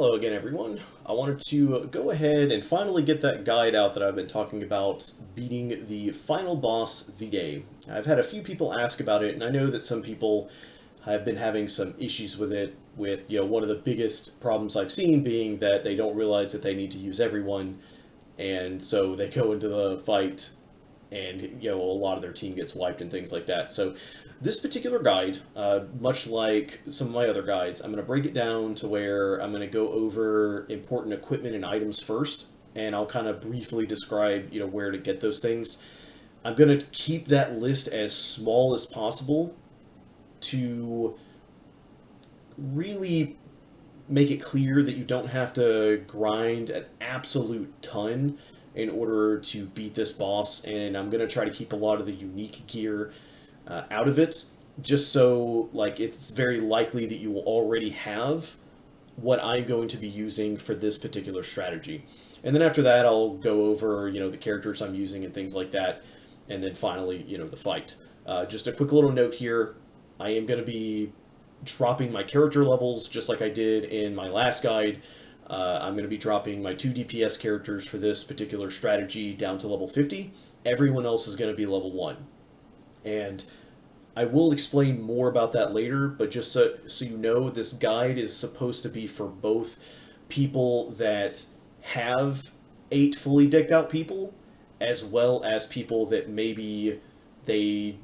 Hello again, everyone. I wanted to go ahead and finally get that guide out that I've been talking about, beating the final boss, Vide. I've had a few people ask about it, and I know that some people have been having some issues with it, with, one of the biggest problems I've seen being that they don't realize that they need to use everyone, and so they go into the fight and a lot of their team gets wiped and things like that. So this particular guide, much like some of my other guides, I'm going to break it down to where I'm going to go over important equipment and items first, and I'll kind of briefly describe where to get those things. I'm going to keep that list as small as possible to really make it clear that you don't have to grind an absolute ton in order to beat this boss, and I'm going to try to keep a lot of the unique gear out of it, just so it's very likely that you will already have what I'm going to be using for this particular strategy. And then after that, I'll go over the characters I'm using and things like that, and then finally the fight. Just a quick little note here, I am going to be dropping my character levels just like I did in my last guide. I'm going to be dropping my 2 DPS characters for this particular strategy down to level 50. Everyone else is going to be level 1. And I will explain more about that later, but just so you know, this guide is supposed to be for both people that have 8 fully decked out people, as well as people that maybe they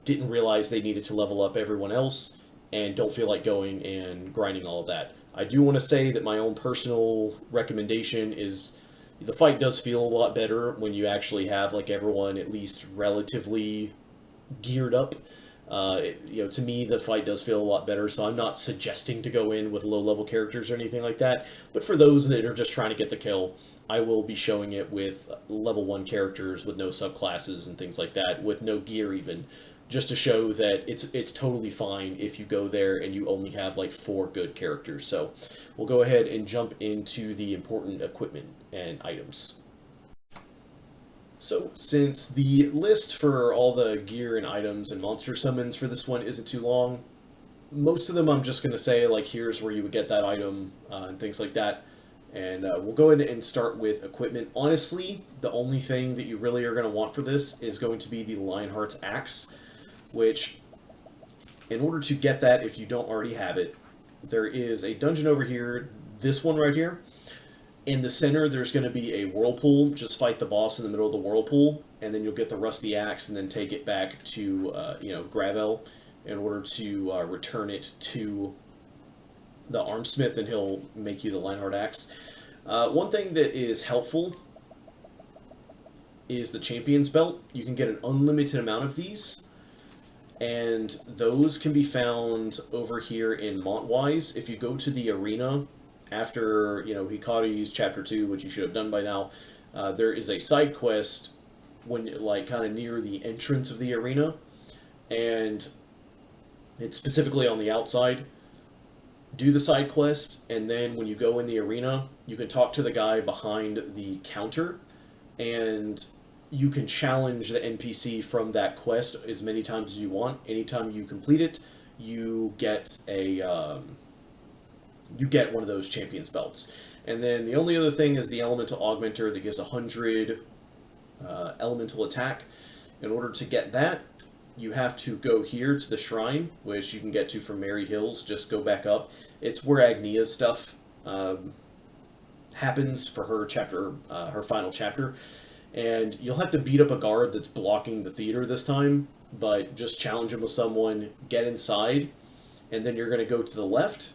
didn't realize they needed to level up everyone else and don't feel like going and grinding all of that. I do want to say that my own personal recommendation is the fight does feel a lot better when you actually have everyone at least relatively geared up. To me, the fight does feel a lot better, so I'm not suggesting to go in with low-level characters or anything like that, but for those that are just trying to get the kill, I will be showing it with level 1 characters with no subclasses and things like that, with no gear even, just to show that it's totally fine if you go there and you only have 4 good characters. So we'll go ahead and jump into the important equipment and items. So since the list for all the gear and items and monster summons for this one isn't too long, most of them I'm just going to say here's where you would get that item and things like that. And we'll go ahead and start with equipment. Honestly, the only thing that you really are going to want for this is going to be the Lionheart's axe, which, in order to get that, if you don't already have it, there is a dungeon over here, this one right here. In the center, there's going to be a whirlpool. Just fight the boss in the middle of the whirlpool, and then you'll get the rusty axe, and then take it back to, Gravel in order to return it to the armsmith, and he'll make you the Lionheart axe. One thing that is helpful is the Champion's Belt. You can get an unlimited amount of these, and those can be found over here in Montwise. If you go to the arena after Hikari's chapter 2, which you should have done by now, there is a side quest when kind of near the entrance of the arena, and it's specifically on the outside. Do the side quest, and then when you go in the arena, you can talk to the guy behind the counter, and you can challenge the NPC from that quest as many times as you want. Anytime you complete it, you get one of those Champion's Belts. And then the only other thing is the Elemental Augmenter that gives 100 elemental attack. In order to get that, you have to go here to the shrine, which you can get to from Mary Hills. Just go back up. It's where Agnia's stuff happens for her chapter, her final chapter. And you'll have to beat up a guard that's blocking the theater this time, but just challenge him with someone, get inside, and then you're going to go to the left.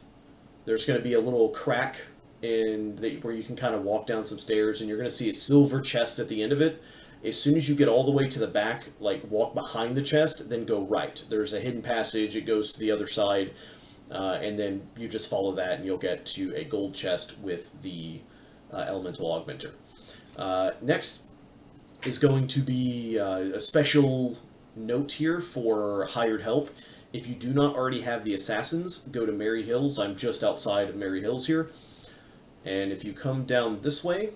There's going to be a little crack where you can kind of walk down some stairs, and you're going to see a silver chest at the end of it. As soon as you get all the way to the back, walk behind the chest, then go right. There's a hidden passage, it goes to the other side, and then you just follow that, and you'll get to a gold chest with the Elemental Augmenter. Next is going to be a special note here for hired help. If you do not already have the assassins, go to Mary Hills. I'm just outside of Mary Hills here. And if you come down this way,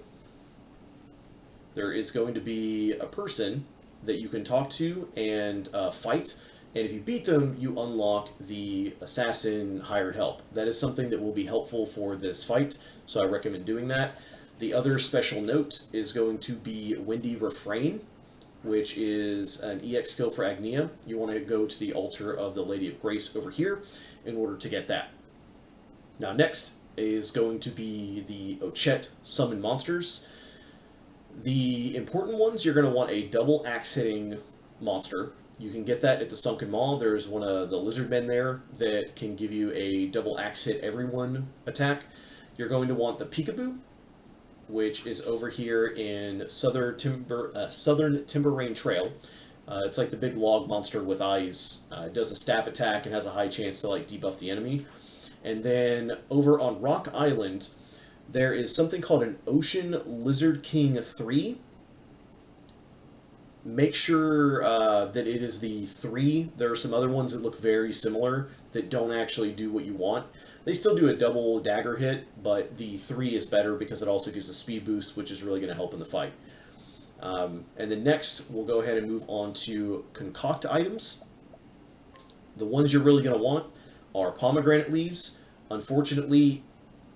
there is going to be a person that you can talk to and fight. And if you beat them, you unlock the Assassin Hired Help. That is something that will be helpful for this fight, so I recommend doing that. The other special note is going to be Windy Refrain, which is an EX skill for Agnia. You want to go to the altar of the Lady of Grace over here in order to get that. Now next is going to be the Ochette Summon monsters. The important ones, you're going to want a double axe hitting monster. You can get that at the Sunken Maw. There's one of the lizard men there that can give you a double axe hit everyone attack. You're going to want the Peekaboo, which is over here in Southern Timber Rain Trail. It's like the big log monster with eyes. It does a staff attack and has a high chance to like debuff the enemy. And then over on Rock Island, there is something called an Ocean Lizard King 3. Make sure that it is the 3. There are some other ones that look very similar that don't actually do what you want. They still do a double dagger hit, but the 3 is better because it also gives a speed boost, which is really going to help in the fight. And then next, we'll go ahead and move on to concoct items. The ones you're really going to want are pomegranate leaves. Unfortunately,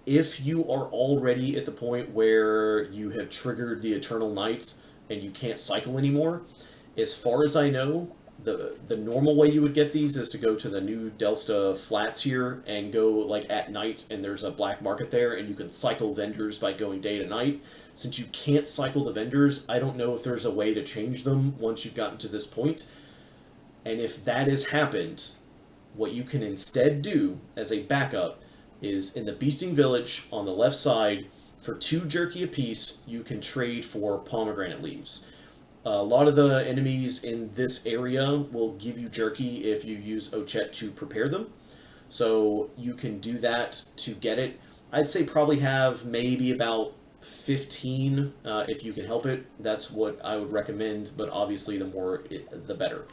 if you are already at the point where you have triggered the Eternal Night and you can't cycle anymore, as far as I know, the normal way you would get these is to go to the new Delsta flats here and go like at night, and there's a black market there and you can cycle vendors by going day to night. Since you can't cycle the vendors, I don't know if there's a way to change them once you've gotten to this point. And if that has happened, what you can instead do as a backup is in the Beasting Village on the left side, for 2 jerky apiece, you can trade for pomegranate leaves. A lot of the enemies in this area will give you jerky if you use Ochette to prepare them. So you can do that to get it. I'd say probably have maybe about 15 if you can help it. That's what I would recommend, but obviously the more, the better.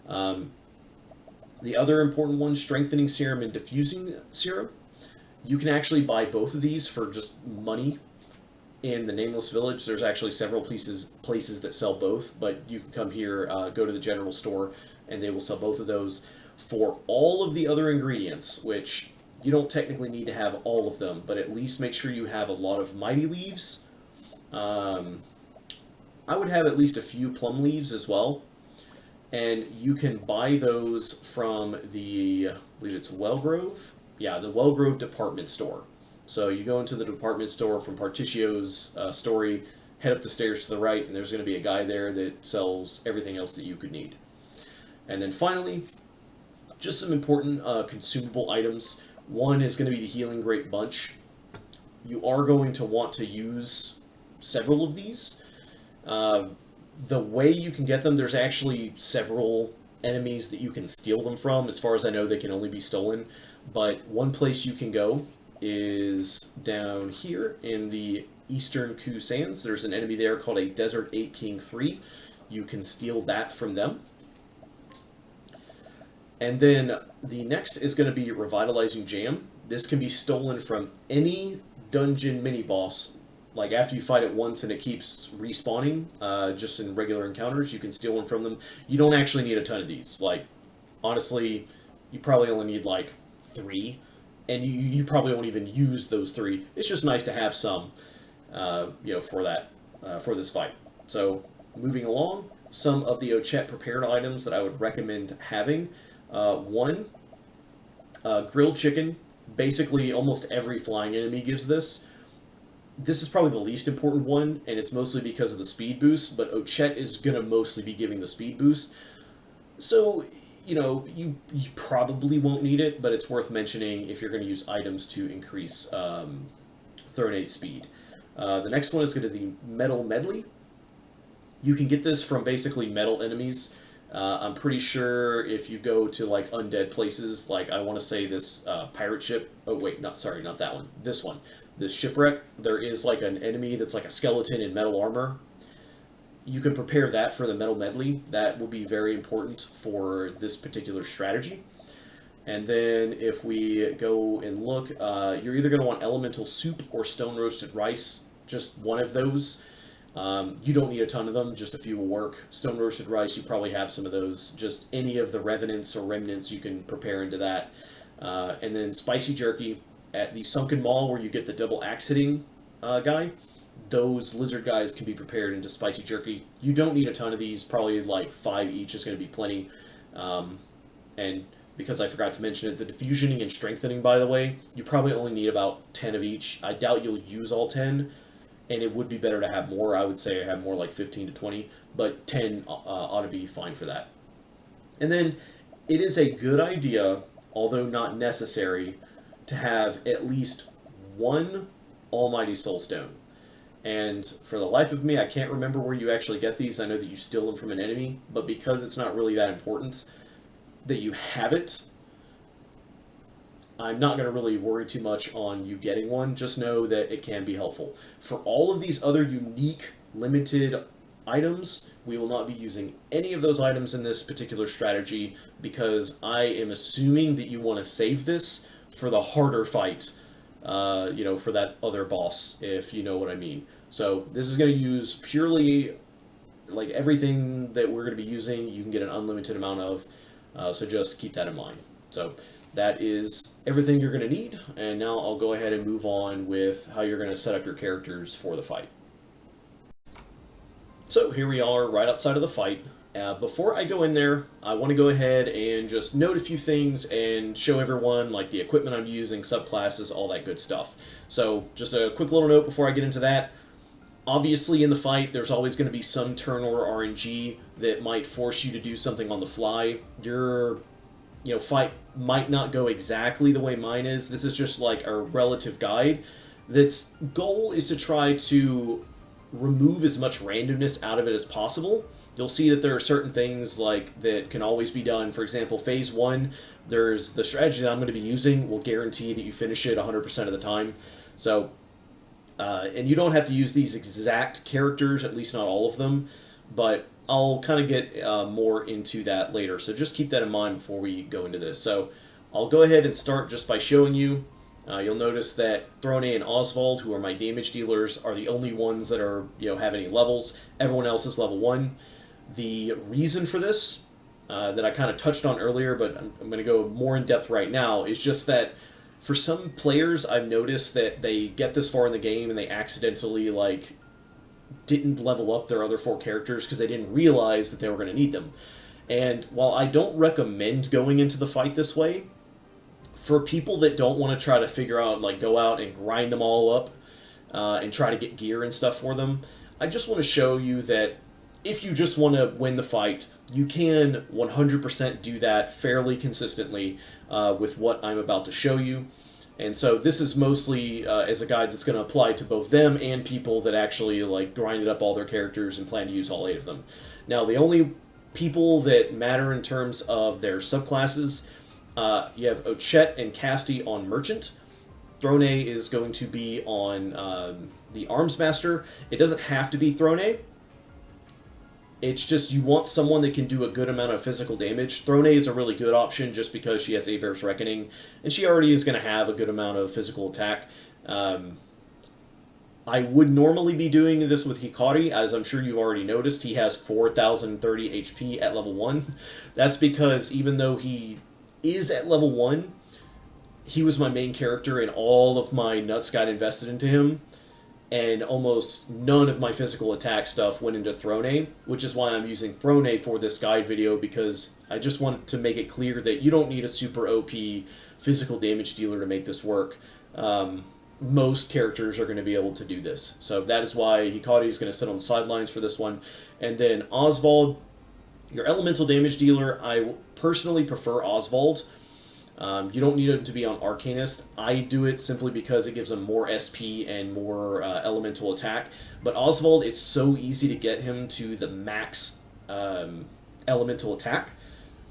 The other important one, Strengthening Serum and Diffusing Serum. You can actually buy both of these for just money in the Nameless Village. There's actually several places that sell both, but you can come here, go to the general store, and they will sell both of those. For all of the other ingredients, which you don't technically need to have all of them, but at least make sure you have a lot of Mighty Leaves. I would have at least a few Plum Leaves as well. And you can buy those from the, I believe it's Wellgrove? Yeah, the Wellgrove department store. So you go into the department store from Particio's story, head up the stairs to the right, and there's going to be a guy there that sells everything else that you could need. And then finally, just some important consumable items. One is going to be the Healing Grape Bunch. You are going to want to use several of these. The way you can get them, there's actually several enemies that you can steal them from. As far as I know, they can only be stolen. But one place you can go is down here in the Eastern Ku Sands. There's an enemy there called a Desert Ape King 3. You can steal that from them. And then the next is going to be Revitalizing Jam. This can be stolen from any dungeon mini-boss. Like, after you fight it once and it keeps respawning, just in regular encounters, you can steal one from them. You don't actually need a ton of these. Like, honestly, you probably only need, like, 3. And you probably won't even use those 3. It's just nice to have some, you know, for that, for this fight. So, moving along, some of the Ochette prepared items that I would recommend having. One, grilled chicken. Basically, almost every flying enemy gives this. This is probably the least important one, and it's mostly because of the speed boost, but Ochette is going to mostly be giving the speed boost. So, you know, you probably won't need it, but it's worth mentioning if you're going to use items to increase Thurnae's speed. The next one is going to be Metal Medley. You can get this from basically metal enemies. I'm pretty sure if you go to, like, undead places, like, I want to say this pirate ship... Oh, wait, not that one. This one. This shipwreck, there is, like, an enemy that's like a skeleton in metal armor. You can prepare that for the Metal Medley. That will be very important for this particular strategy. And then if we go and look, you're either going to want Elemental Soup or Stone Roasted Rice. Just one of those. You don't need a ton of them, just a few will work. Stone roasted rice, you probably have some of those. Just any of the revenants or remnants you can prepare into that. And then spicy jerky at the sunken maw where you get the double axe hitting guy. Those lizard guys can be prepared into spicy jerky. You don't need a ton of these, probably like 5 each is going to be plenty. And because I forgot to mention it, the diffusioning and strengthening, by the way, you probably only need about 10 of each. I doubt you'll use all 10, and it would be better to have more. I would say I have more like 15 to 20, but 10 ought to be fine for that. And then it is a good idea, although not necessary, to have at least one Almighty Soulstone. And for the life of me, I can't remember where you actually get these. I know that you steal them from an enemy, but because it's not really that important that you have it, I'm not going to really worry too much on you getting one. Just know that it can be helpful. For all of these other unique, limited items, we will not be using any of those items in this particular strategy because I am assuming that you want to save this for the harder fight, for that other boss, if you know what I mean. So this is going to use purely, like everything that we're going to be using, you can get an unlimited amount of, so just keep that in mind. So that is everything you're going to need, and now I'll go ahead and move on with how you're going to set up your characters for the fight. So here we are right outside of the fight. Before I go in there, I want to go ahead and just note a few things and show everyone like the equipment I'm using, subclasses, all that good stuff. So just a quick little note before I get into that. Obviously in the fight, there's always going to be some turn order RNG that might force you to do something on the fly. Your fight might not go exactly the way mine is. This is just like a relative guide. That's goal is to try to remove as much randomness out of it as possible. You'll see that there are certain things like that can always be done. For example, phase 1, there's the strategy that I'm going to be using will guarantee that you finish it 100% of the time. So, and you don't have to use these exact characters, at least not all of them, but I'll kind of get more into that later. So just keep that in mind before we go into this. So I'll go ahead and start just by showing you. You'll notice that Throne and Oswald, who are my damage dealers, are the only ones that are have any levels. Everyone else is level 1. The reason for this, that I kind of touched on earlier, but I'm going to go more in depth right now, is just that for some players, I've noticed that they get this far in the game and they accidentally didn't level up their other 4 characters because they didn't realize that they were going to need them. And while I don't recommend going into the fight this way, for people that don't want to try to figure out, go out and grind them all up and try to get gear and stuff for them, I just want to show you that if you just want to win the fight, you can 100% do that fairly consistently with what I'm about to show you. And so this is mostly as a guide that's going to apply to both them and people that actually grinded up all their characters and plan to use all 8 of them. Now, the only people that matter in terms of their subclasses, you have Ochette and Casti on Merchant. Throne is going to be on the Arms Master. It doesn't have to be Throne. It's just you want someone that can do a good amount of physical damage. Throne is a really good option just because she has Aber's Reckoning, and she already is going to have a good amount of physical attack. I would normally be doing this with Hikari, as I'm sure you've already noticed. He has 4,030 HP at level 1. That's because even though he is at level 1, he was my main character and all of my nuts got invested into him. And almost none of my physical attack stuff went into Throne, which is why I'm using Throne for this guide video, because I just want to make it clear that you don't need a super OP physical damage dealer to make this work. Most characters are going to be able to do this. So that is why Hikari is going to sit on the sidelines for this one. And then Oswald, your elemental damage dealer, I personally prefer Oswald. You don't need him to be on Arcanist. I do it simply because it gives him more SP and more elemental attack. But Oswald, it's so easy to get him to the max elemental attack,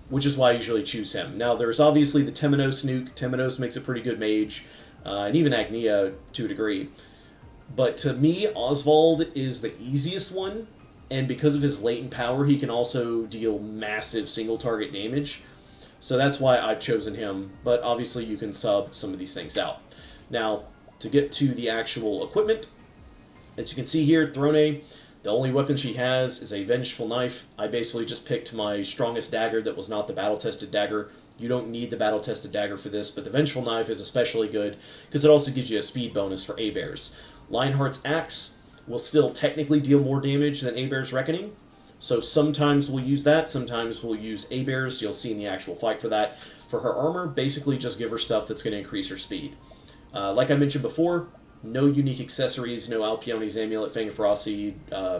which is why I usually choose him. Now, there's obviously the Temenos nuke. Temenos makes a pretty good mage, and even Agnia to a degree. But to me, Oswald is the easiest one, and because of his latent power, he can also deal massive single-target damage. So that's why I've chosen him, but obviously you can sub some of these things out. Now, to get to the actual equipment, as you can see here, Throne, The only weapon she has is a Vengeful Knife. I basically just picked my strongest dagger that was not the battle-tested dagger. You don't need the battle-tested dagger for this, but the Vengeful Knife is especially good because it also gives you a speed bonus for A-Bears. Lionheart's Axe will still technically deal more damage than A-Bear's Reckoning, so sometimes we'll use that, sometimes we'll use A-Bears. You'll see in the actual fight for that. For her armor, basically just give her stuff that's going to increase her speed. Like I mentioned before, no unique accessories, no Alpione's Amulet, Fang of Ferocity,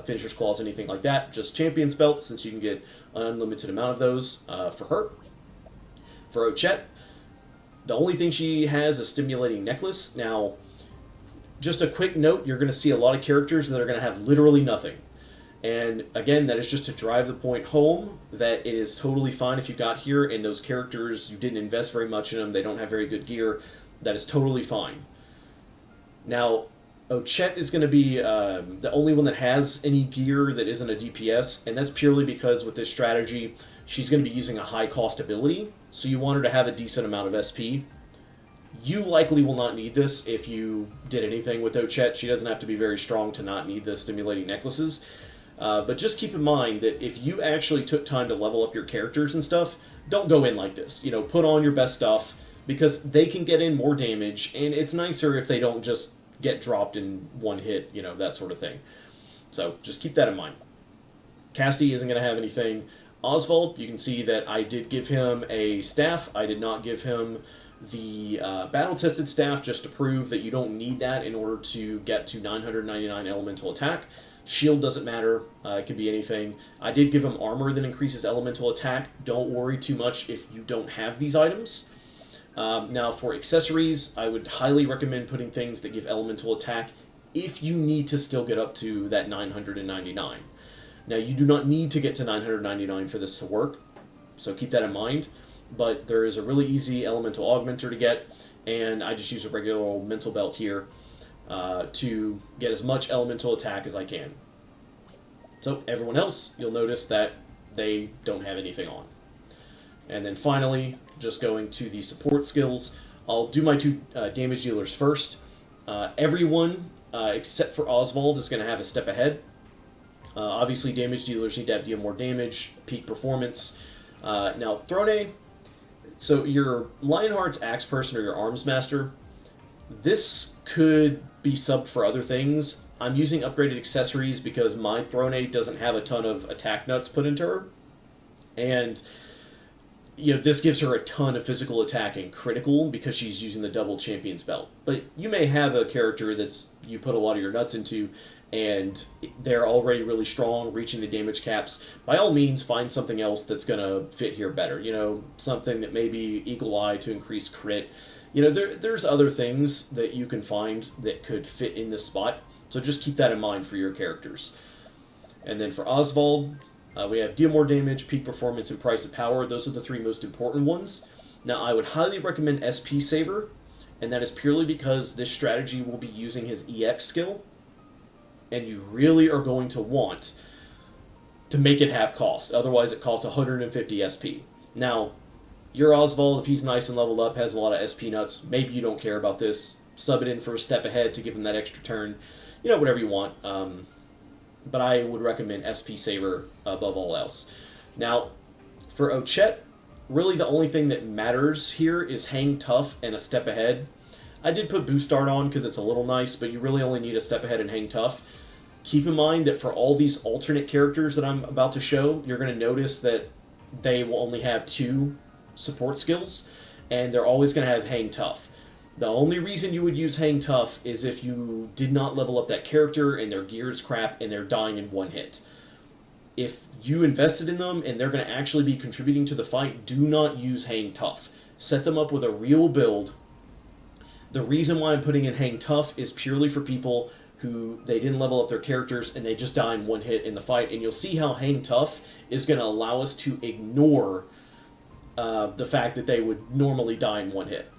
Finisher's Claws, anything like that. Just Champion's Belt, since you can get an unlimited amount of those for her. For Ochette, the only thing she has is Stimulating Necklace. Now, just a quick note, you're going to see a lot of characters that are going to have literally nothing. And again, that is just to drive the point home that it is totally fine if you got here and those characters, you didn't invest very much in them, they don't have very good gear. That is totally fine. Now, Ochette is going to be the only one that has any gear that isn't a DPS, and that's purely because with this strategy, she's going to be using a high-cost ability, so you want her to have a decent amount of SP. You likely will not need this if you did anything with Ochette. She doesn't have to be very strong to not need the Stimulating Necklaces. But just keep in mind that if you actually took time to level up your characters and stuff, don't go in like this. You know, put on your best stuff, because they can get in more damage, and it's nicer if they don't just get dropped in one hit, you know, that sort of thing. So just keep that in mind. Casty isn't going to have anything. Oswald, you can see that I did give him a staff. I did not give him the battle-tested staff, just to prove that you don't need that in order to get to 999 elemental attack. Shield doesn't matter. It could be anything. I did give him armor that increases elemental attack. Don't worry too much if you don't have these items. Now, for accessories, I would highly recommend putting things that give elemental attack if you need to still get up to that 999. Now, you do not need to get to 999 for this to work, so keep that in mind. But there is a really easy elemental augmenter to get, and I just use a regular old mental belt here to get as much elemental attack as I can. So, everyone else, you'll notice that they don't have anything on. And then finally, just going to the support skills, I'll do my two damage dealers first. Everyone, except for Oswald, is going to have a step ahead. Obviously, damage dealers need to deal more damage, peak performance. Now, Throne, so your Lionheart's Axe Person or your Arms Master, this could be subbed for other things. I'm using upgraded accessories because my Throne doesn't have a ton of attack nuts put into her. And you know, this gives her a ton of physical attack and critical because she's using the double Champion's Belt. But you may have a character that's you put a lot of your nuts into, and they're already really strong, reaching the damage caps. By all means, find something else that's going to fit here better. You know, something that maybe Eagle Eye to increase crit. You know, there's other things that you can find that could fit in this spot. So just keep that in mind for your characters. And then for Oswald, we have deal more damage, peak performance, and price of power. Those are the three most important ones. Now, I would highly recommend SP Saver, and that is purely because this strategy will be using his EX skill, and you really are going to want to make it half cost. Otherwise, it costs 150 SP. Now, your Oswald, if he's nice and leveled up, has a lot of SP nuts, maybe you don't care about this. Sub it in for a step ahead to give him that extra turn. You know, whatever you want. But I would recommend SP Saver above all else. Now, for Ochette, really the only thing that matters here is Hang Tough and a step ahead. I did put Boost Art on because it's a little nice, but you really only need a step ahead and Hang Tough. Keep in mind that for all these alternate characters that I'm about to show, you're going to notice that they will only have 2 support skills, and they're always going to have Hang Tough. The only reason you would use Hang Tough is if you did not level up that character and their gear is crap and they're dying in one hit. If you invested in them and they're going to actually be contributing to the fight, do not use Hang Tough. Set them up with a real build. The reason why I'm putting in Hang Tough is purely for people who they didn't level up their characters and they just die in one hit in the fight. And you'll see how Hang Tough is going to allow us to ignore the fact that they would normally die in one hit.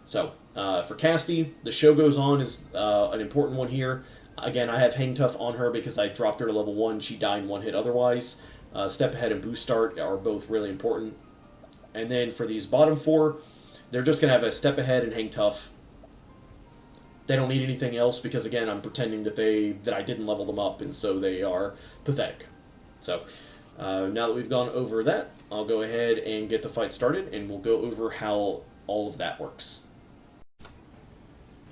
So, for Casty, the Show Goes On is an important one here. Again, I have Hang Tough on her because I dropped her to level 1. She died in one hit otherwise. Step Ahead and Boost Start are both really important. And then for these bottom 4, they're just going to have a Step Ahead and Hang Tough. They don't need anything else because, again, I'm pretending that I didn't level them up, and so they are pathetic. So, now that we've gone over that, I'll go ahead and get the fight started, and we'll go over how all of that works.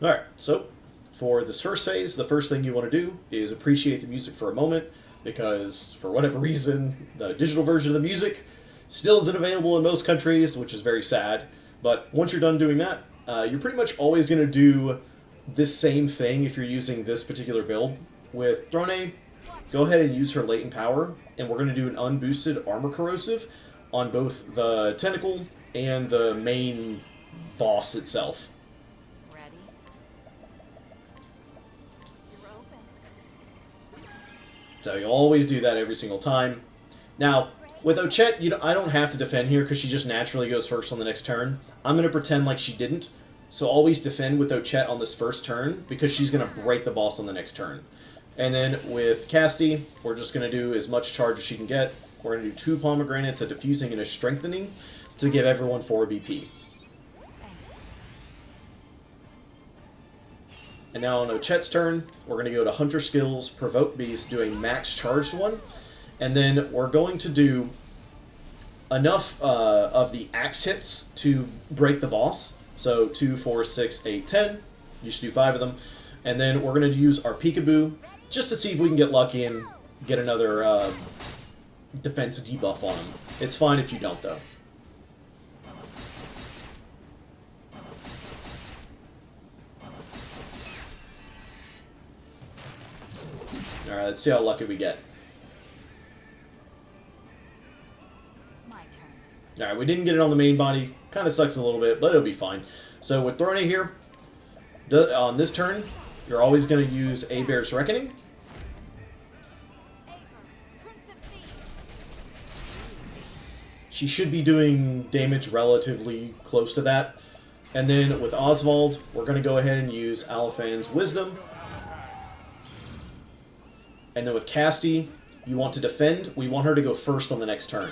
Alright, so for this first phase, the first thing you want to do is appreciate the music for a moment, because for whatever reason, the digital version of the music still isn't available in most countries, which is very sad. But once you're done doing that, you're pretty much always going to do this same thing if you're using this particular build. With Throne, go ahead and use her latent power, and we're going to do an unboosted armor corrosive on both the tentacle and the main boss itself. So you always do that every single time. Now, with Ochette, I don't have to defend here because she just naturally goes first on the next turn. I'm going to pretend like she didn't. So always defend with Ochette on this first turn because she's going to break the boss on the next turn. And then with Casty, we're just going to do as much charge as she can get. We're going to do 2 pomegranates, a diffusing, and a strengthening to give everyone 4 BP. And now on Ochette's turn, we're going to go to Hunter Skills, Provoke Beast, do a max charged one. And then we're going to do enough of the axe hits to break the boss. So 2, 4, 6, 8, 10. You should do 5 of them. And then we're going to use our Peekaboo just to see if we can get lucky and get another defense debuff on him. It's fine if you don't, though. Alright, let's see how lucky we get. Alright, we didn't get it on the main body. Kind of sucks a little bit, but it'll be fine. So with Throne here, on this turn, you're always going to use Abear's Reckoning. She should be doing damage relatively close to that. And then with Oswald, we're going to go ahead and use Aliphan's Wisdom. And then with Casty, you want to defend. We want her to go first on the next turn.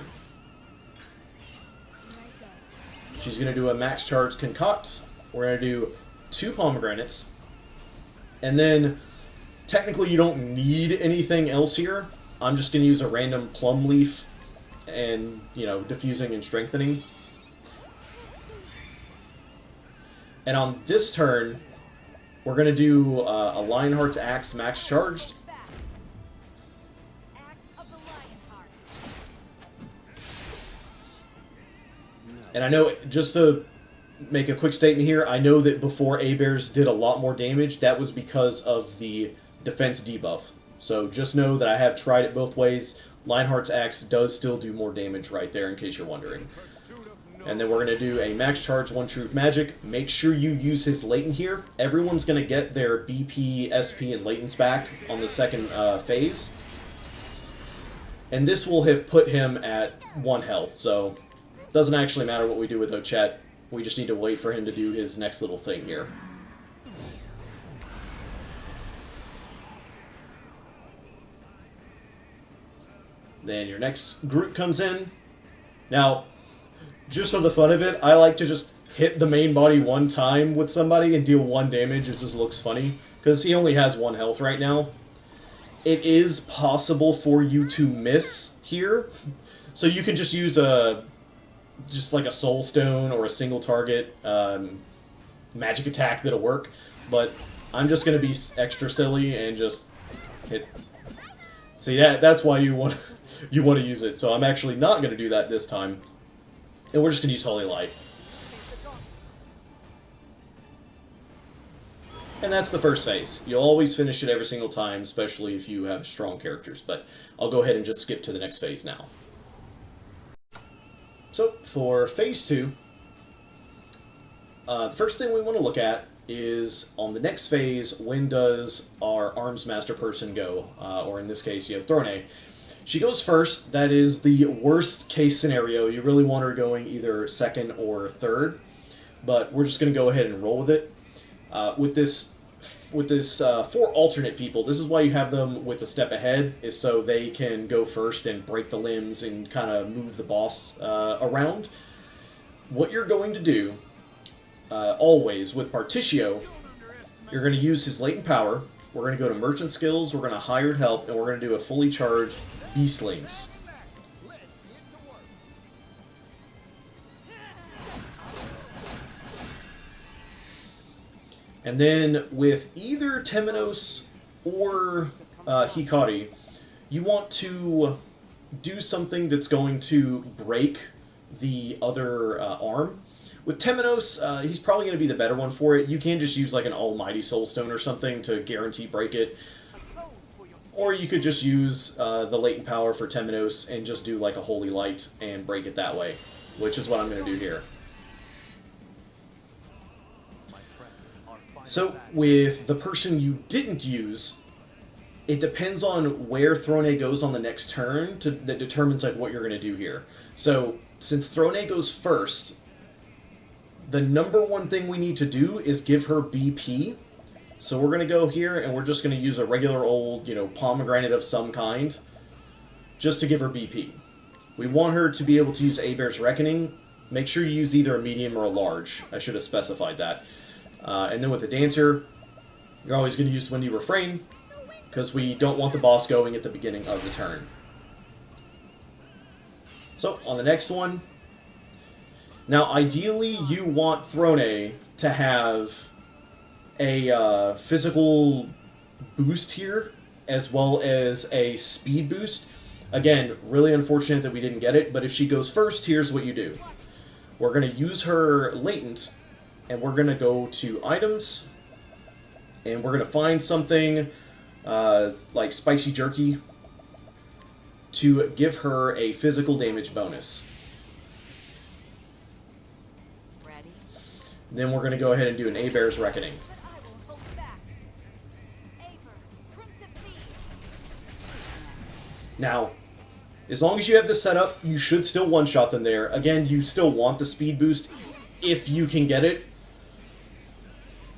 She's going to do a max charge Concoct. We're going to do 2 pomegranates. And then, technically you don't need anything else here. I'm just going to use a random plum leaf and, diffusing and strengthening. And on this turn, we're going to do a Lionheart's Axe max charged. And I know, just to make a quick statement here, I know that before Abears did a lot more damage, that was because of the defense debuff. So just know that I have tried it both ways. Lionheart's Axe does still do more damage right there, in case you're wondering. And then we're going to do a max charge 1 Truth Magic. Make sure you use his latent here. Everyone's going to get their BP, SP, and latents back on the second phase. And this will have put him at 1 health, so doesn't actually matter what we do with Ochette. We just need to wait for him to do his next little thing here. Then your next group comes in. Now, just for the fun of it, I like to just hit the main body 1 time with somebody and deal 1 damage. It just looks funny, because he only has 1 health right now. It is possible for you to miss here, so you can just use just like a Soul Stone or a single target magic attack that'll work, but I'm just going to be extra silly and just hit. So yeah, that's why you want to use it. So I'm actually not going to do that this time, and we're just going to use Holy Light. And that's the first phase. You'll always finish it every single time, especially if you have strong characters, but I'll go ahead and just skip to the next phase now. So, for Phase 2, the first thing we want to look at is, on the next phase, when does our Arms Master person go? Or in this case, you have Throne. She goes first. That is the worst case scenario. You really want her going either second or third, but we're just going to go ahead and roll with it. With this 4 alternate people, this is why you have them with a step ahead, is so they can go first and break the limbs and kind of move the boss around. What you're going to do, always, with Partitio, You're going to use his latent power. We're going to go to merchant skills, we're going to hired help, and we're going to do a fully charged beastlings. And then with either Temenos or Hikari, you want to do something that's going to break the other arm. With Temenos, he's probably going to be the better one for it. You can just use like an Almighty Soulstone or something to guarantee break it. Or you could just use the latent power for Temenos and just do like a Holy Light and break it that way, which is what I'm going to do here. So with the person you didn't use, it depends on where Throne goes on the next turn that determines like what you're going to do here. So since Throne goes first, the number one thing we need to do is give her BP. So we're going to go here and we're just going to use a regular old, pomegranate of some kind just to give her BP. We want her to be able to use Abear's Reckoning. Make sure you use either a medium or a large. I should have specified that. And then with the Dancer, you're always going to use Windy Refrain because we don't want the boss going at the beginning of the turn. So on the next one, now ideally you want Throne to have a physical boost here as well as a speed boost. Again, really unfortunate that we didn't get it, but if she goes first, here's what you do. We're going to use her latent and we're going to go to items and we're going to find something like Spicy Jerky to give her a physical damage bonus. Ready? Then we're going to go ahead and do an Abear's Reckoning. Now, as long as you have this set up, you should still one-shot them there. Again, you still want the speed boost if you can get it.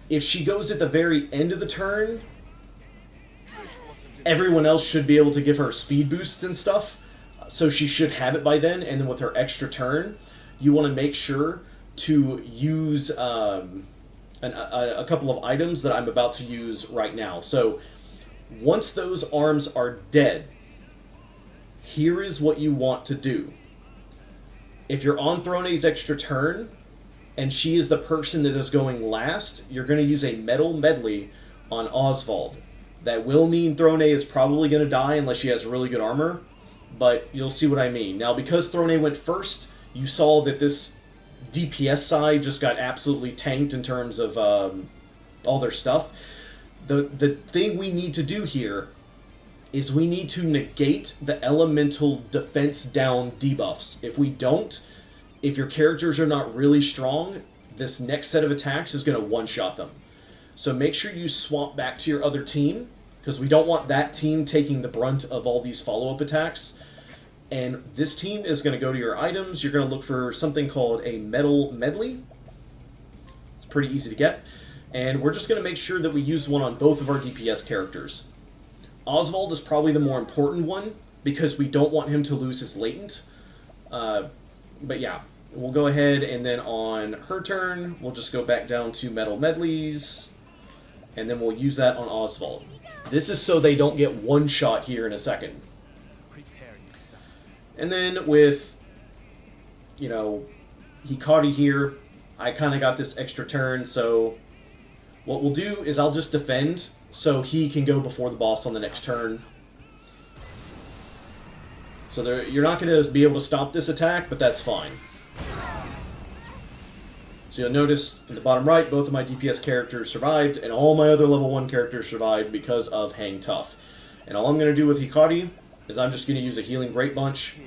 If she goes at the very end of the turn, everyone else should be able to give her speed boosts and stuff, so she should have it by then. And then with her extra turn, you want to make sure to use a couple of items that I'm about to use right now. So once those arms are dead, here is what you want to do. If you're on Throne's extra turn, and she is the person that is going last, you're going to use a Metal Medley on Oswald. That will mean Throne is probably going to die unless she has really good armor, but you'll see what I mean. Now, because Throne went first, you saw that this DPS side just got absolutely tanked in terms of all their stuff. The thing we need to do here is we need to negate the elemental defense down debuffs. If we don't, if your characters are not really strong, this next set of attacks is going to one-shot them. So make sure you swap back to your other team, because we don't want that team taking the brunt of all these follow-up attacks. And this team is going to go to your items. You're going to look for something called a Metal Medley. It's pretty easy to get. And we're just going to make sure that we use one on both of our DPS characters. Oswald is probably the more important one, because we don't want him to lose his latent. But yeah, we'll go ahead and then on her turn, we'll just go back down to Metal Medleys, and then we'll use that on Oswald. This is so they don't get one shot here in a second. And then with, Hikari here, I kind of got this extra turn, so what we'll do is I'll just defend so he can go before the boss on the next turn. So you're not going to be able to stop this attack, but that's fine. So you'll notice in the bottom right, both of my DPS characters survived, and all my other level 1 characters survived because of Hang Tough. And all I'm going to do with Hikari is I'm just going to use a Healing Great Bunch.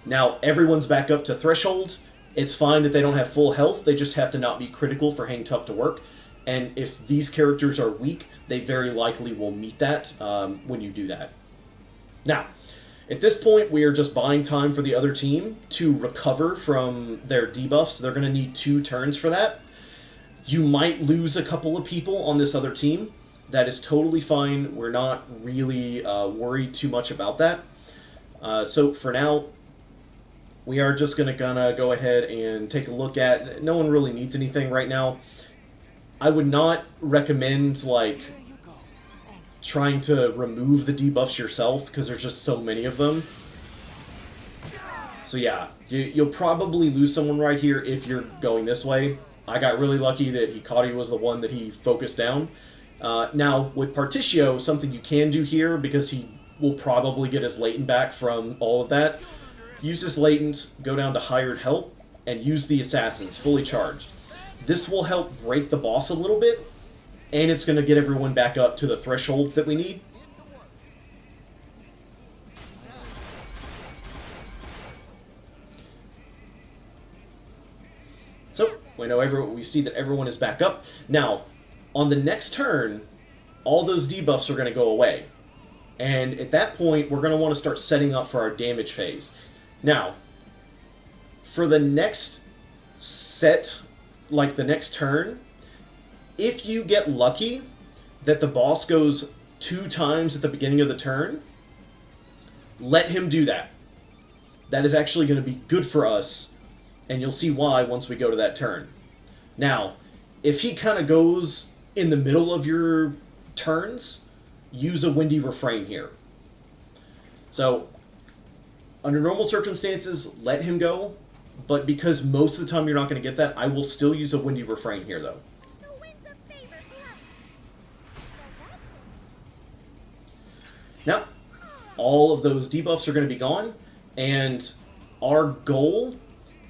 Now, everyone's back up to Threshold. It's fine that they don't have full health, they just have to not be critical for Hang Tough to work. And if these characters are weak, they very likely will meet that when you do that. Now, at this point, we are just buying time for the other team to recover from their debuffs. They're going to need 2 turns for that. You might lose a couple of people on this other team. That is totally fine. We're not really worried too much about that. So for now, we are just going to go ahead and take a look at... No one really needs anything right now. I would not recommend, like, trying to remove the debuffs yourself, because there's just so many of them. So yeah, you'll probably lose someone right here if you're going this way. I got really lucky that Hikari was the one that he focused down. Now, with Particio, something you can do here, because he will probably get his latent back from all of that, use this latent, go down to hired help, and use the assassins, fully charged. This will help break the boss a little bit, and it's going to get everyone back up to the thresholds that we need. So, we see that everyone is back up. Now, on the next turn, all those debuffs are going to go away. And at that point, we're going to want to start setting up for our damage phase. Now, for the next set, like the next turn, if you get lucky that the boss goes 2 times at the beginning of the turn, let him do that. That is actually going to be good for us, and you'll see why once we go to that turn. Now, if he kind of goes in the middle of your turns, use a windy refrain here. So, under normal circumstances, let him go, but because most of the time you're not going to get that, I will still use a windy refrain here, though. Now, all of those debuffs are going to be gone, and our goal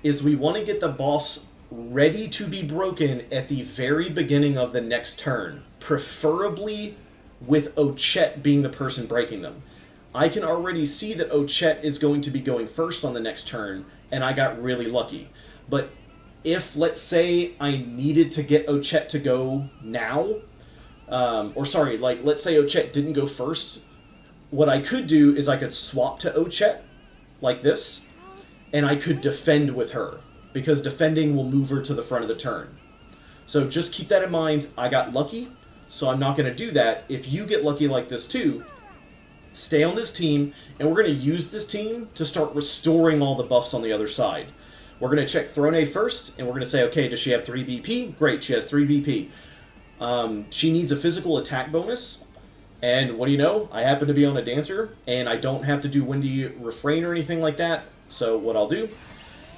is we want to get the boss ready to be broken at the very beginning of the next turn, preferably with Ochette being the person breaking them. I can already see that Ochette is going to be going first on the next turn, and I got really lucky. But if, let's say, I needed to get Ochette to go now, let's say Ochette didn't go first, what I could do is I could swap to Ochette, like this, and I could defend with her, because defending will move her to the front of the turn. So just keep that in mind. I got lucky, so I'm not going to do that. If you get lucky like this too, stay on this team, and we're going to use this team to start restoring all the buffs on the other side. We're going to check Throne first, and we're going to say, okay, does she have 3 BP? Great, she has 3 BP. She needs a physical attack bonus, and what do you know? I happen to be on a Dancer, and I don't have to do Windy Refrain or anything like that, so what I'll do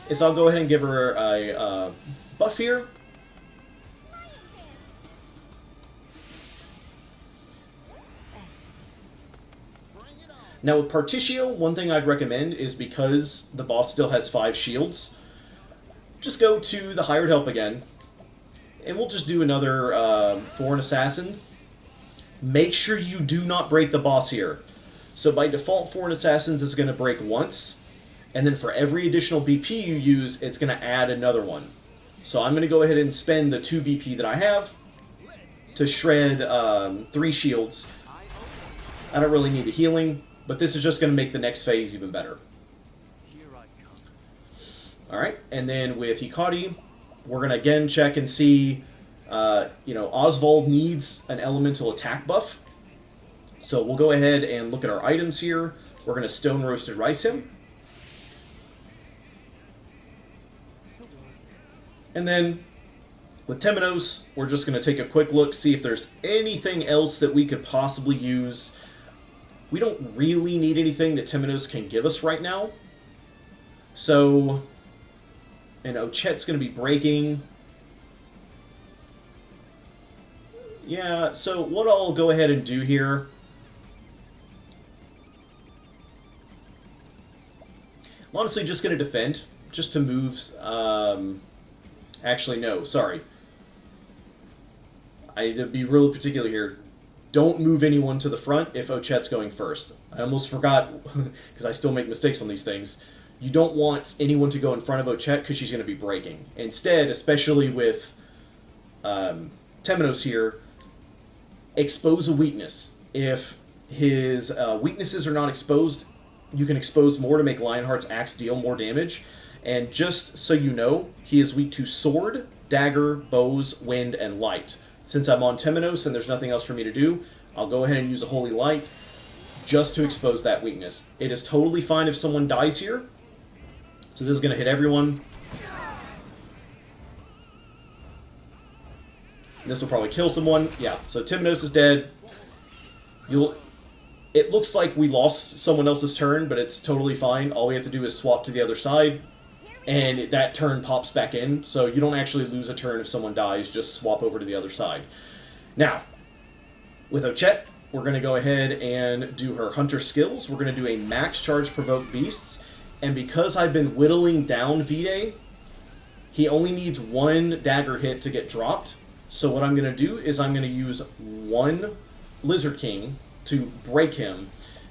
is I'll go ahead and give her a buff here. Now with Particio, one thing I'd recommend is, because the boss still has 5 shields, just go to the hired help again, and we'll just do another Foreign Assassin. Make sure you do not break the boss here. So by default, Foreign Assassins is going to break once, and then for every additional BP you use, it's going to add another one. So I'm going to go ahead and spend the 2 BP that I have to shred 3 shields. I don't really need the healing, but this is just going to make the next phase even better. Alright, and then with Hikari, we're going to again check and see, Oswald needs an elemental attack buff. So we'll go ahead and look at our items here. We're going to Stone Roasted Rice him. And then with Temenos, we're just going to take a quick look, see if there's anything else that we could possibly use. We don't really need anything that Temenos can give us right now. So, and Ochette's going to be breaking. Yeah, so what I'll go ahead and do here, I'm honestly just going to defend, just to move, actually no, sorry. I need to be really particular here. Don't move anyone to the front if Ochette's going first. I almost forgot, because I still make mistakes on these things. You don't want anyone to go in front of Ochette, because she's going to be breaking. Instead, especially with Temenos here, expose a weakness. If his weaknesses are not exposed, you can expose more to make Lionheart's axe deal more damage. And just so you know, he is weak to sword, dagger, bows, wind, and light. Since I'm on Temenos and there's nothing else for me to do, I'll go ahead and use a Holy Light just to expose that weakness. It is totally fine if someone dies here. So this is going to hit everyone. This will probably kill someone. Yeah, so Timonos is dead. It looks like we lost someone else's turn, but it's totally fine. All we have to do is swap to the other side, and that turn pops back in. So you don't actually lose a turn if someone dies, just swap over to the other side. Now, with Ochette, we're going to go ahead and do her Hunter skills. We're going to do a max charge provoke beasts, and because I've been whittling down Vide, he only needs one dagger hit to get dropped. So what I'm going to do is I'm going to use one Lizard King to break him,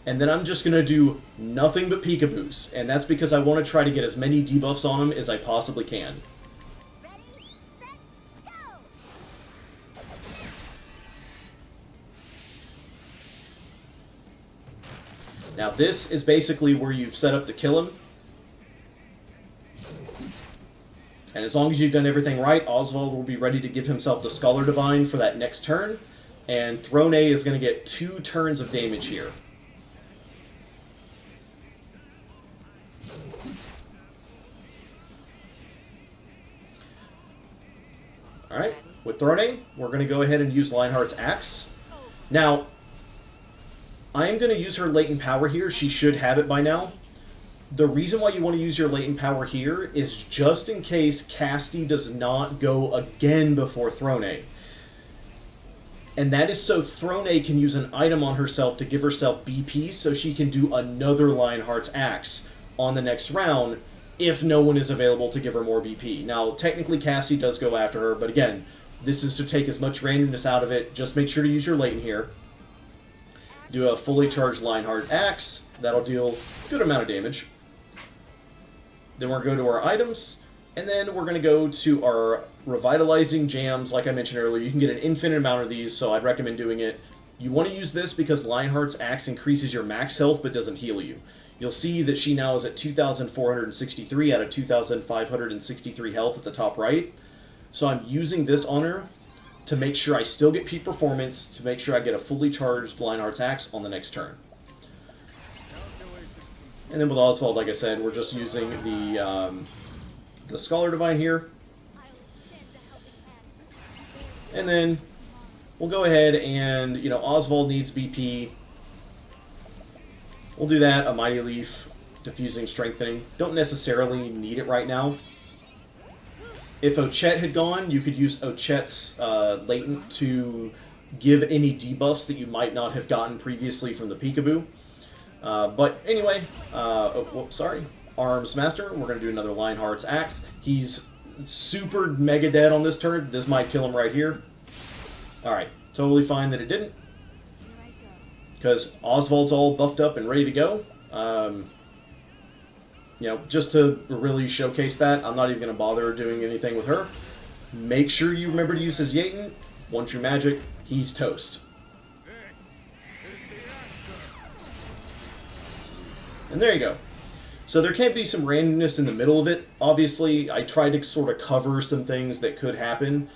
and then I'm just going to do nothing but peekaboos, and that's because I want to try to get as many debuffs on him as I possibly can. Now this is basically where you've set up to kill him, and as long as you've done everything right, Oswald will be ready to give himself the Scholar Divine for that next turn. And Throne A is going to get 2 turns of damage here. Alright, with Throne A, we're going to go ahead and use Lionheart's Axe. Now, I am going to use her Latent Power here. She should have it by now. The reason why you want to use your Latent Power here is just in case Casty does not go again before Throne A. And that is so Throne A can use an item on herself to give herself BP so she can do another Lionheart's Axe on the next round if no one is available to give her more BP. Now, technically Cassie does go after her, but again, this is to take as much randomness out of it. Just make sure to use your Latent here. Do a fully charged Lionheart Axe. That'll deal a good amount of damage. Then we're going to go to our items, and then we're going to go to our Revitalizing Jams. Like I mentioned earlier, you can get an infinite amount of these, so I'd recommend doing it. You want to use this because Lionheart's Axe increases your max health but doesn't heal you. You'll see that she now is at 2,463 out of 2,563 health at the top right. So I'm using this on her to make sure I still get peak performance, to make sure I get a fully charged Lionheart's Axe on the next turn. And then with Oswald, like I said, we're just using the Scholar Divine here. And then we'll go ahead and, Oswald needs BP. We'll do that, a Mighty Leaf, Diffusing, Strengthening. Don't necessarily need it right now. If Ochette had gone, you could use Ochette's Latent to give any debuffs that you might not have gotten previously from the Peekaboo. But anyway, Arms Master, we're going to do another Lionheart's Axe. He's super mega dead on this turn. This might kill him right here. Alright, totally fine that it didn't, because Oswald's all buffed up and ready to go. Just to really showcase that, I'm not even going to bother doing anything with her. Make sure you remember to use his Yaten. Once your magic, he's toast. And there you go. So there can be some randomness in the middle of it. Obviously, I tried to sort of cover some things that could happen,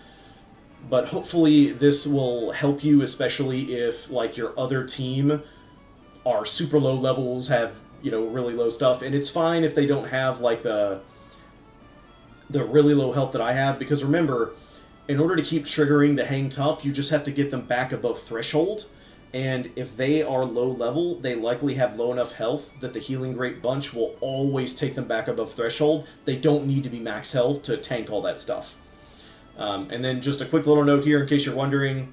but hopefully this will help you, especially if, like, your other team are super low levels, have, really low stuff, and it's fine if they don't have, like, the really low health that I have, because remember, in order to keep triggering the Hang Tough, you just have to get them back above threshold. And if they are low level, they likely have low enough health that the Healing Great Bunch will always take them back above threshold. They don't need to be max health to tank all that stuff. And then just a quick little note here, in case you're wondering,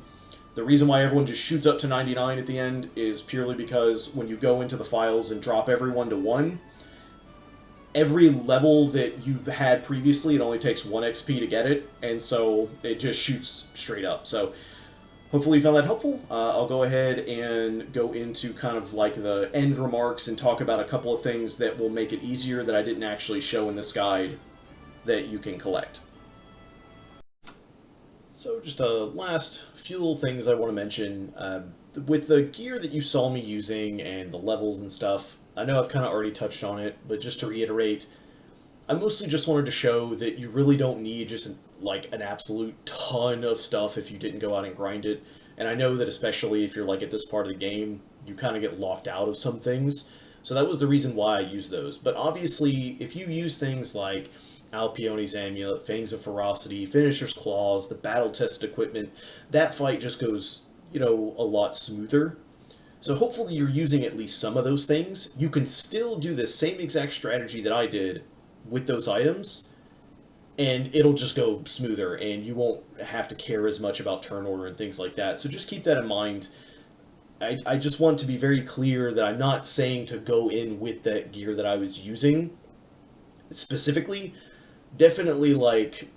the reason why everyone just shoots up to 99 at the end is purely because when you go into the files and drop everyone to 1, every level that you've had previously, it only takes 1 XP to get it, and so it just shoots straight up. So hopefully you found that helpful. I'll go ahead and go into kind of like the end remarks and talk about a couple of things that will make it easier that I didn't actually show in this guide that you can collect. So just a last few little things I want to mention. With the gear that you saw me using and the levels and stuff, I know I've kind of already touched on it, but just to reiterate, I mostly just wanted to show that you really don't need just an absolute ton of stuff if you didn't go out and grind it. And I know that especially if you're like at this part of the game, you kind of get locked out of some things. So that was the reason why I used those. But obviously, if you use things like Alpione's Amulet, Fangs of Ferocity, Finisher's Claws, the battle tested equipment, that fight just goes, you know, a lot smoother. So hopefully you're using at least some of those things. You can still do the same exact strategy that I did with those items, and it'll just go smoother, and you won't have to care as much about turn order and things like that. So just keep that in mind. I just want to be very clear that I'm not saying to go in with that gear that I was using specifically. Definitely, like,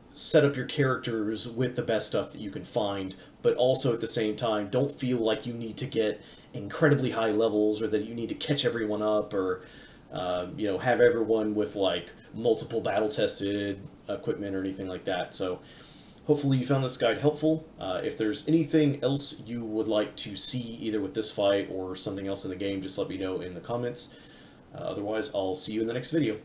set up your characters with the best stuff that you can find, but also at the same time, don't feel like you need to get incredibly high levels, or that you need to catch everyone up, or you know, have everyone with like multiple battle tested equipment or anything like that. So hopefully you found this guide helpful. If there's anything else you would like to see either with this fight or something else in the game, just let me know in the comments. Otherwise, I'll see you in the next video.